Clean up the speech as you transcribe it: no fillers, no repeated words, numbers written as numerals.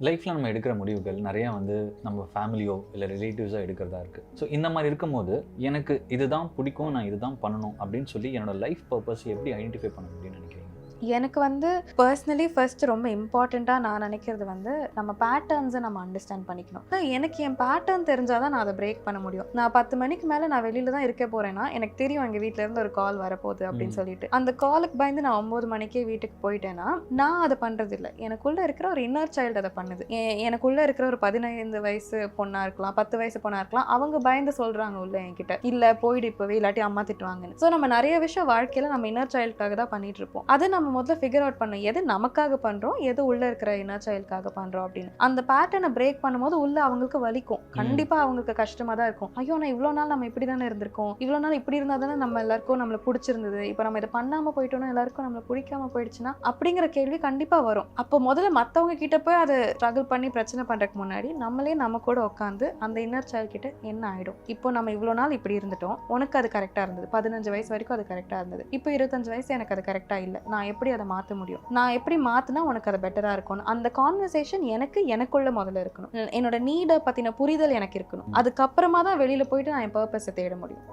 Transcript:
லைஃப்பில் நம்ம எடுக்கிற முடிவுகள் நிறையா வந்து நம்ம ஃபேமிலியோ இல்லை ரிலேட்டிவ்ஸோ எடுக்கிறதா இருக்குது. ஸோ இந்த மாதிரி இருக்கும்போது எனக்கு இதுதான் பிடிக்கும், நான் இதுதான் பண்ணணும் அப்படின்னு சொல்லி என்னோட லைஃப் பர்பஸ் எப்படி ஐடென்டிஃபை பண்ண முடியும்னு நினைக்கிறீங்க? எனக்கு வந்து பர்சனலி ஃபர்ஸ்ட் ரொம்ப இம்பார்ட்டண்ட்டாக நான் நினைக்கிறது வந்து நம்ம பேட்டர்ன்ஸை நம்ம அண்டர்ஸ்டாண்ட் பண்ணிக்கணும். எனக்கு என் பேட்டர்ன் தெரிஞ்சால் தான் நான் அதை பிரேக் பண்ண முடியும். நான் 10 மணிக்கு மேலே நான் வெளியில தான் இருக்க போகிறேன்னா எனக்கு தெரியும் எங்கள் வீட்டிலேருந்து ஒரு கால் வரப்போகுது அப்படின்னு சொல்லிட்டு அந்த காலுக்கு பயந்து நான் 9 மணிக்கே வீட்டுக்கு போயிட்டேன்னா நான் அதை பண்ணுறது இல்லை. எனக்குள்ளே இருக்கிற ஒரு இன்னர் சைல்டு அதை பண்ணுது. எனக்குள்ளே இருக்கிற ஒரு 15 வயசு பொண்ணாக இருக்கலாம், 10 வயசு பொண்ணாக இருக்கலாம், அவங்க பயந்து சொல்கிறாங்க உள்ள என்கிட்ட, இல்லை போயிடு இப்போவே இல்லாட்டி அம்மா திட்டுவாங்கன்னு. ஸோ நம்ம நிறைய விஷயம் வாழ்க்கையில் நம்ம இன்னர் சைல்டுக்காக தான் பண்ணிட்டு இருப்போம். அதை நம்ம முதல்ல ஃபிகர் அவுட் பண்ணணும், எது நமக்காக பண்றோம், எது உள்ள இருக்கிற இன்னர் சைல்டுக்காக பண்றோம் அப்படின்னு. அந்த பேட்டர்னை பிரேக் பண்ணும்போது உள்ள அவங்களுக்கு வலிக்கும், கண்டிப்பா அவங்களுக்கு கஷ்டமா தான் இருக்கும். ஐயோ நான் இவ்வளவு நாள் நம்ம இப்படி தானே இருந்திருக்கோம், இவ்வளவு நாள் இப்படி இருந்தா தானே நம்ம எல்லாருக்கும் நம்மள பிடிச்சிருந்தது, இப்போ நம்ம இதை பண்ணாம போயிட்டோம்னா எல்லாருக்கும் நம்மள பிடிக்காம போயிடுச்சுன்னா அப்படிங்கிற கேள்வி கண்டிப்பா வரும். அப்போ முதல்ல மத்தவங்க கிட்ட போய் அதை ஸ்ட்ரகிள் பண்ணி பிரச்சனை பண்றதுக்கு முன்னாடி நம்மளே நம்ம கூட உட்காந்து அந்த இன்னர் சைல்டு கிட்ட என்ன ஆயிடும், இப்போ நம்ம இவ்வளவு நாள் இப்படி இருந்துட்டோம், உனக்கு அது கரெக்டா இருந்தது, 15 வயசு வரைக்கும் அது கரெக்டா இருந்தது, இப்போ 25 வயசு எனக்கு அது கரெக்டா இல்லை, நான் எப்படி அதை மாற்ற முடியும், நான் எப்படி மாற்றினா உனக்கு அது பெட்டராக இருக்கும், அந்த கான்வர்சேஷன் எனக்குள்ள முதல்ல இருக்கணும். என்னோட நீடை பற்றின புரிதல் எனக்கு இருக்கணும். அதுக்கப்புறமா தான் வெளியில் போயிட்டு நான் என் பர்பஸை தேட முடியும்.